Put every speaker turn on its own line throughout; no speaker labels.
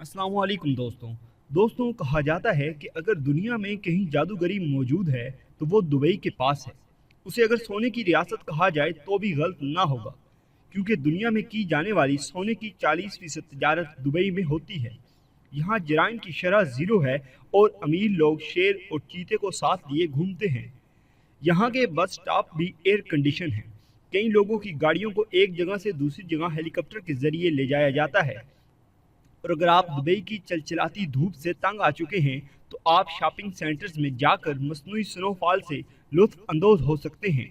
अस्सलाम वालेकुम दोस्तों कहा जाता है कि अगर दुनिया में कहीं जादूगरी मौजूद है तो वो दुबई के पास है। उसे अगर सोने की रियासत कहा जाए तो भी गलत ना होगा, क्योंकि दुनिया में की जाने वाली सोने की 40% तजारत दुबई में होती है। यहाँ जराइम की शरह ज़ीरो है और अमीर लोग शेर और चीते को साथ लिए घूमते हैं। यहाँ के बस स्टॉप भी एयर कंडीशन हैं। कई लोगों की गाड़ियों को एक जगह से दूसरी जगह हेलीकॉप्टर के जरिए ले जाया जाता है। और अगर आप दुबई की चलचलाती धूप से तंग आ चुके हैं तो आप शॉपिंग सेंटर्स में जाकर मसनूई स्नोफॉल से लुत्फ अंदोज हो सकते हैं।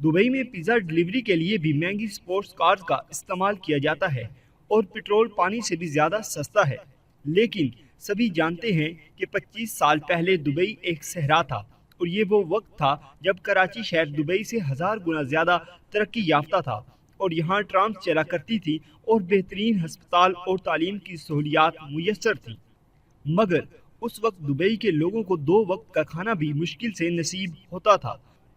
दुबई में पिज़्ज़ा डिलीवरी के लिए भी महंगी स्पोर्ट्स कार्स का इस्तेमाल किया जाता है और पेट्रोल पानी से भी ज़्यादा सस्ता है। लेकिन सभी जानते हैं कि 25 साल पहले दुबई एक सहरा था और ये वो वक्त था जब कराची शहर दुबई से 1000 गुना ज़्यादा तरक्की याफ्ता था और यहाँ ट्राम्स चला करती थी और बेहतरीन हस्पताल और तालीम की सहूलियात मुयस्सर थी। मगर उस वक्त दुबई के लोगों को 2 वक्त का खाना भी मुश्किल से नसीब होता था।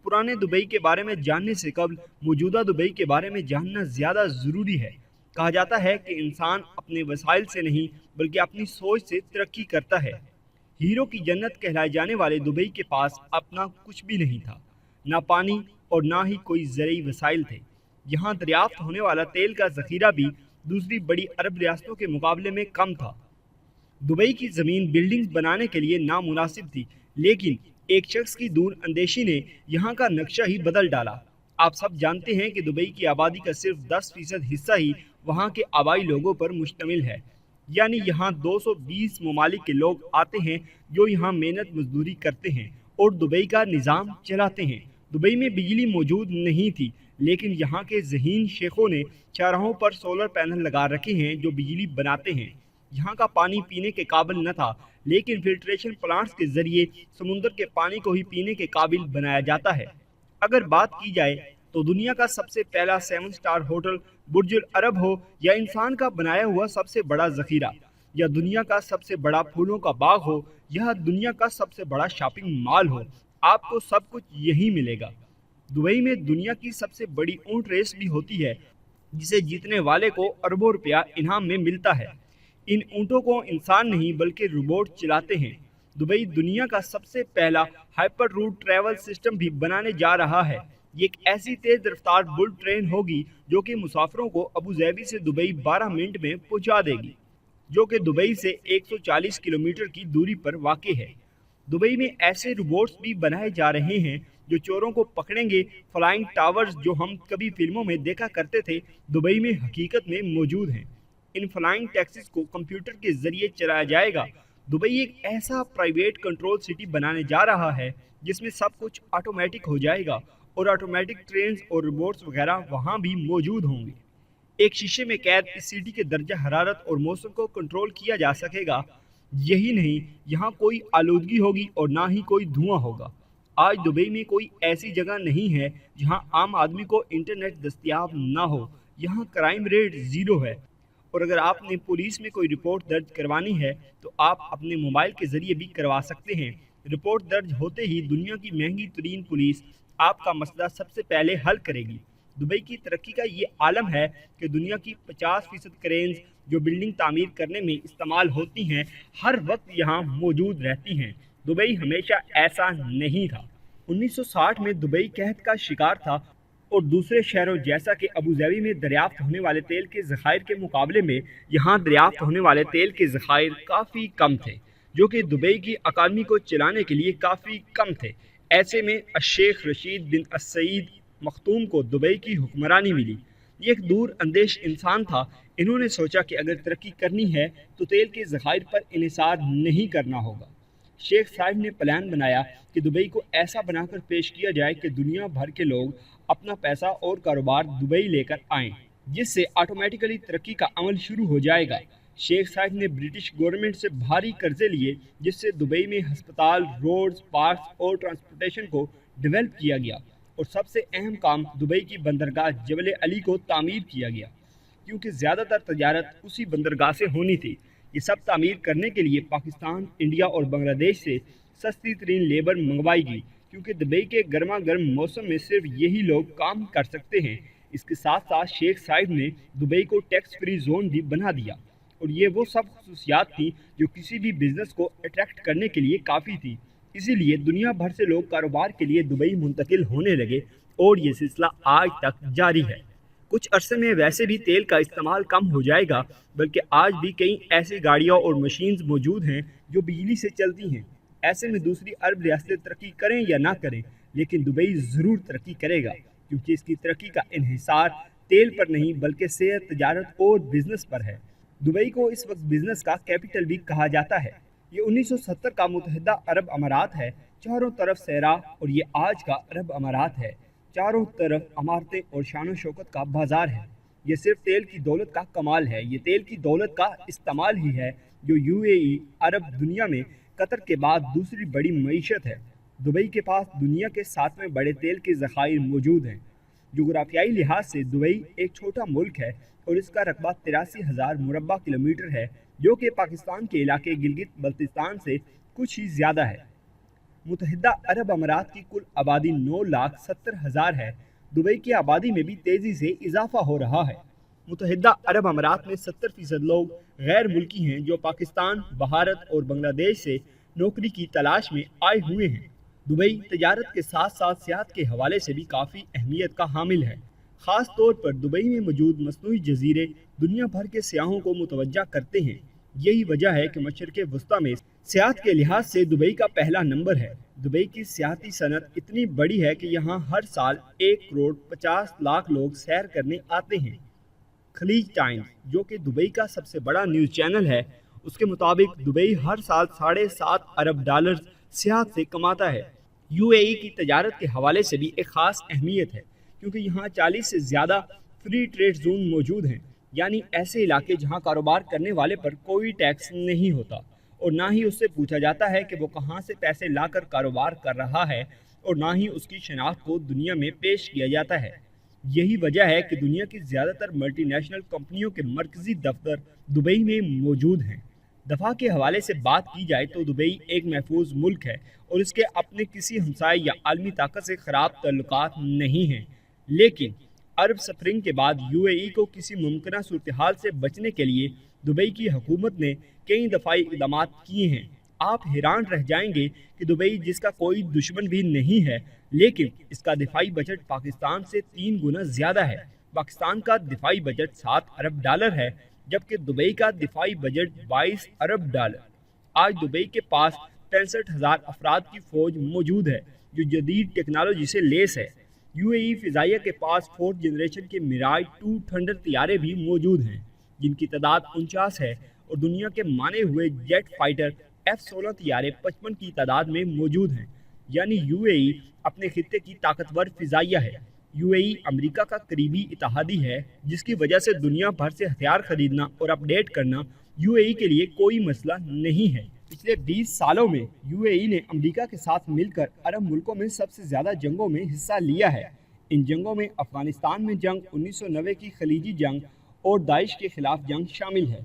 पुराने दुबई के बारे में जानने से कबल मौजूदा दुबई के बारे में जानना ज़्यादा ज़रूरी है। कहा जाता है कि इंसान अपने वसाइल से नहीं बल्कि अपनी सोच से तरक्की करता है। हीरो की जन्नत कहलाए जाने वाले दुबई के पास अपना कुछ भी नहीं था, ना पानी और ना ही कोई ज़रूरी वसाइल थे। यहाँ दरियाफ्त होने वाला तेल का ज़ख़ीरा भी दूसरी बड़ी अरब रियासतों के मुकाबले में कम था। दुबई की ज़मीन बिल्डिंग्स बनाने के लिए नामुनासिब थी, लेकिन एक शख्स की दूर अंदेशी ने यहाँ का नक्शा ही बदल डाला। आप सब जानते हैं कि दुबई की आबादी का सिर्फ 10% हिस्सा ही वहाँ के आबाई लोगों पर मुश्तमिल है। यानी यहाँ 220 ममालिक के लोग आते हैं जो यहाँ मेहनत मजदूरी करते हैं और दुबई का निज़ाम चलाते हैं। दुबई में बिजली मौजूद नहीं थी, लेकिन यहाँ के ज़हीन शेखों ने चौराहों पर सोलर पैनल लगा रखे हैं जो बिजली बनाते हैं। यहाँ का पानी पीने के काबिल न था, लेकिन फिल्ट्रेशन प्लांट्स के ज़रिए समुंदर के पानी को ही पीने के काबिल बनाया जाता है। अगर बात की जाए तो दुनिया का सबसे पहला 7 स्टार होटल बुर्जुल अरब हो, या इंसान का बनाया हुआ सबसे बड़ा ज़ख़ीरा, या दुनिया का सबसे बड़ा फूलों का बाग हो, या दुनिया का सबसे बड़ा शॉपिंग मॉल हो, आपको सब कुछ यही मिलेगा। दुबई में दुनिया की सबसे बड़ी ऊंट रेस भी होती है, जिसे जीतने वाले को अरबों रुपया इनाम में मिलता है। इन ऊंटों को इंसान नहीं बल्कि रोबोट चलाते हैं। दुबई दुनिया का सबसे पहला हाइपर रूट ट्रैवल सिस्टम भी बनाने जा रहा है। ये एक ऐसी तेज रफ्तार बुल ट्रेन होगी जो कि मुसाफिरों को अबू धाबी से दुबई 12 मिनट में पहुंचा देगी, जो कि दुबई से 140 किलोमीटर की दूरी पर वाक़ है। दुबई में ऐसे रोबोट्स भी बनाए जा रहे हैं जो चोरों को पकड़ेंगे। फ्लाइंग टावर्स जो हम कभी फिल्मों में देखा करते थे, दुबई में हकीकत में मौजूद हैं। इन फ्लाइंग टैक्सीज को कंप्यूटर के जरिए चलाया जाएगा। दुबई एक ऐसा प्राइवेट कंट्रोल सिटी बनाने जा रहा है जिसमें सब कुछ ऑटोमेटिक हो जाएगा और ऑटोमेटिक ट्रेन और रोबोट्स वगैरह वहाँ भी मौजूद होंगे। एक शीशे में कैद इस सिटी के दर्जा हरारत और मौसम को कंट्रोल किया जा सकेगा। यही नहीं, यहाँ कोई आलूदगी होगी और ना ही कोई धुआं होगा। आज दुबई में कोई ऐसी जगह नहीं है जहाँ आम आदमी को इंटरनेट दस्तयाब ना हो। यहाँ क्राइम रेट ज़ीरो है और अगर आपने पुलिस में कोई रिपोर्ट दर्ज करवानी है तो आप अपने मोबाइल के ज़रिए भी करवा सकते हैं। रिपोर्ट दर्ज होते ही दुनिया की महंगी तरीन पुलिस आपका मसला सबसे पहले हल करेगी। दुबई की तरक्की का ये आलम है कि दुनिया की 50% क्रेन्स जो बिल्डिंग तामीर करने में इस्तेमाल होती हैं, हर वक्त यहाँ मौजूद रहती हैं। दुबई हमेशा ऐसा नहीं था। 1960 में दुबई कहत का शिकार था और दूसरे शहरों जैसा कि अबू धाबी में दरियाफ्त होने वाले तेल के ज़खायर के मुकाबले में यहाँ दरियाफ्त होने वाले तेल के ज़खायर काफ़ी कम थे, जो कि दुबई की अकादमी को चलाने के लिए काफ़ी कम थे। ऐसे में शेख रशीद बिन सईद मखतूम को दुबई की हुक्मरानी मिली। ये एक दूर अंदेश इंसान था। इन्होंने सोचा कि अगर तरक्की करनी है तो तेल के ज़खायर पर इन्हिसार नहीं करना होगा। शेख साहब ने प्लान बनाया कि दुबई को ऐसा बनाकर पेश किया जाए कि दुनिया भर के लोग अपना पैसा और कारोबार दुबई लेकर आएँ, जिससे ऑटोमेटिकली तरक्की का अमल शुरू हो जाएगा। शेख साहब ने ब्रिटिश गवर्नमेंट से भारी कर्जे लिए, जिससे दुबई में हस्पताल, रोड्स, पार्क्स और ट्रांसपोर्टेशन को डेवलप किया गया और सबसे अहम काम दुबई की बंदरगाह जबल अली को तामीर किया गया, क्योंकि ज़्यादातर तजारत उसी बंदरगाह से होनी थी। ये सब तामीर करने के लिए पाकिस्तान, इंडिया और बांग्लादेश से सस्ती तरीन लेबर मंगवाई गई, क्योंकि दुबई के गर्मा गर्म मौसम में सिर्फ यही लोग काम कर सकते हैं। इसके साथ साथ शेख साइद ने दुबई को टैक्स फ्री जोन भी बना दिया اور یہ وہ سب خصوصیات تھیں جو کسی بھی بزنس کو اٹریکٹ کرنے کے لیے کافی تھی۔ اسی لیے دنیا بھر سے لوگ کاروبار کے لیے دبئی منتقل ہونے لگے اور یہ سلسلہ آج تک جاری ہے۔ کچھ عرصے میں ویسے بھی تیل کا استعمال کم ہو جائے گا، بلکہ آج بھی کئی ایسی گاڑیاں اور مشینز موجود ہیں جو بجلی سے چلتی ہیں۔ ایسے میں دوسری عرب ریاستیں ترقی کریں یا نہ کریں، لیکن دبئی ضرور ترقی کرے گا، کیونکہ اس کی ترقی کا انحصار تیل پر نہیں بلکہ صحت، تجارت اور بزنس پر ہے۔ دبئی کو اس وقت بزنس کا کیپٹل بھی کہا جاتا ہے۔ یہ 1970 کا متحدہ عرب امارات ہے، چاروں طرف صحرا، اور یہ آج کا عرب امارات ہے، چاروں طرف عمارتیں اور شان و شوکت کا بازار ہے۔ یہ صرف تیل کی دولت کا کمال ہے، یہ تیل کی دولت کا استعمال ہی ہے جو UAE عرب دنیا میں قطر کے بعد دوسری بڑی معیشت ہے۔ دبئی کے پاس دنیا کے 7ویں بڑے تیل کے ذخائر موجود ہیں۔ جغرافیائی لحاظ سے دبئی ایک چھوٹا ملک ہے اور اس کا رقبہ 83,000 مربع کلومیٹر ہے، جو کہ پاکستان کے علاقے گلگت بلتستان سے کچھ ہی زیادہ ہے۔ متحدہ عرب امارات کی کل آبادی 9,70,000 ہے۔ دبئی کی آبادی میں بھی تیزی سے اضافہ ہو رہا ہے۔ متحدہ عرب امارات میں 70% لوگ غیر ملکی ہیں جو پاکستان، بھارت اور بنگلہ دیش سے نوکری کی تلاش میں آئے ہوئے ہیں۔ دبئی تجارت کے ساتھ ساتھ سیاحت کے حوالے سے بھی کافی اہمیت کا حامل ہے۔ خاص طور پر دبئی میں موجود مصنوعی جزیرے دنیا بھر کے سیاحوں کو متوجہ کرتے ہیں۔ یہی وجہ ہے کہ مشرق وسطیٰ میں سیاحت کے لحاظ سے دبئی کا پہلا نمبر ہے۔ دبئی کی سیاحتی صنعت اتنی بڑی ہے کہ یہاں ہر سال 1,50,00,000 لوگ سیر کرنے آتے ہیں۔ خلیج ٹائمز، جو کہ دبئی کا سب سے بڑا نیوز چینل ہے، اس کے مطابق دبئی ہر سال $7.5 ارب سیاحت سے کماتا ہے۔ UAE کی تجارت کے حوالے سے بھی ایک خاص اہمیت ہے، کیونکہ یہاں 40 سے زیادہ فری ٹریڈ زون موجود ہیں، یعنی ایسے علاقے جہاں کاروبار کرنے والے پر کوئی ٹیکس نہیں ہوتا اور نہ ہی اس سے پوچھا جاتا ہے کہ وہ کہاں سے پیسے لا کر کاروبار کر رہا ہے، اور نہ ہی اس کی شناخت کو دنیا میں پیش کیا جاتا ہے۔ یہی وجہ ہے کہ دنیا کی زیادہ تر ملٹی نیشنل کمپنیوں کے مرکزی دفتر دبئی میں موجود ہیں۔ دفاع کے حوالے سے بات کی جائے تو دبئی ایک محفوظ ملک ہے اور اس کے اپنے کسی ہمسائے یا عالمی طاقت سے خراب تعلقات نہیں ہیں، لیکن عرب سپرنگ کے بعد UAE کو کسی ممکنہ صورتحال سے بچنے کے لیے دبئی کی حکومت نے کئی دفاعی اقدامات کیے ہیں۔ آپ حیران رہ جائیں گے کہ دبئی، جس کا کوئی دشمن بھی نہیں ہے، لیکن اس کا دفاعی بجٹ پاکستان سے 3 گنا زیادہ ہے۔ پاکستان کا دفاعی بجٹ $7 ارب ہے، جبکہ دبئی کا دفاعی بجٹ $22 ارب۔ آج دبئی کے پاس 65,000 افراد کی فوج موجود ہے جو جدید ٹیکنالوجی سے لیس ہے۔ UAE فضائیہ کے پاس 4th جنریشن کے میراج 2 تھنڈر طیارے بھی موجود ہیں، جن کی تعداد 49 ہے، اور دنیا کے مانے ہوئے جیٹ فائٹر F-16 طیارے 55 کی تعداد میں موجود ہیں۔ یعنی UAE اپنے خطے کی طاقتور فضائیہ ہے۔ UAE امریکہ کا قریبی اتحادی ہے، جس کی وجہ سے دنیا بھر سے ہتھیار خریدنا اور اپ ڈیٹ کرنا UAE کے لیے کوئی مسئلہ نہیں ہے۔ پچھلے 20 سالوں میں UAE نے امریکہ کے ساتھ مل کر عرب ملکوں میں سب سے زیادہ جنگوں میں حصہ لیا ہے۔ ان جنگوں میں افغانستان میں جنگ، 1990 کی خلیجی جنگ اور داعش کے خلاف جنگ شامل ہے۔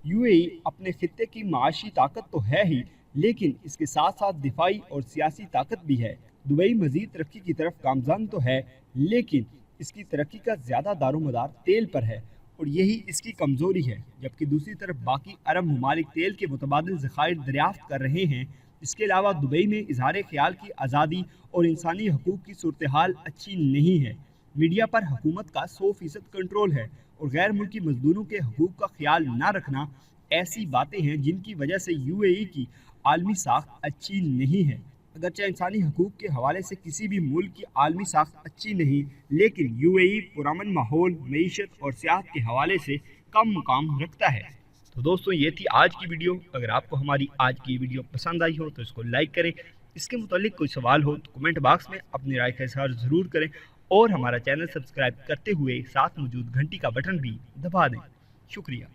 UAE اپنے خطے کی معاشی طاقت تو ہے ہی، لیکن اس کے ساتھ ساتھ دفاعی اور سیاسی طاقت بھی ہے۔ دبئی مزید ترقی کی طرف گامزن تو ہے، لیکن اس کی ترقی کا زیادہ دار و مدار تیل پر ہے اور یہی اس کی کمزوری ہے، جبکہ دوسری طرف باقی عرب ممالک تیل کے متبادل ذخائر دریافت کر رہے ہیں۔ اس کے علاوہ دبئی میں اظہار خیال کی آزادی اور انسانی حقوق کی صورتحال اچھی نہیں ہے۔ میڈیا پر حکومت کا 100% کنٹرول ہے اور غیر ملکی مزدوروں کے حقوق کا خیال نہ رکھنا ایسی باتیں ہیں جن کی وجہ سے UAE کی عالمی ساخت اچھی نہیں ہے۔ اگرچہ انسانی حقوق کے حوالے سے کسی بھی ملک کی عالمی ساخت اچھی نہیں، لیکن UAE پرامن ماحول، معیشت اور سیاحت کے حوالے سے کم مقام رکھتا ہے۔ تو دوستوں، یہ تھی آج کی ویڈیو۔ اگر آپ کو ہماری آج کی ویڈیو پسند آئی ہو تو اس کو لائک کریں۔ اس کے متعلق کوئی سوال ہو تو کمنٹ باکس میں اپنی رائے کا اظہار ضرور کریں، اور ہمارا چینل سبسکرائب کرتے ہوئے ساتھ موجود گھنٹی کا بٹن بھی دبا دیں۔ شکریہ۔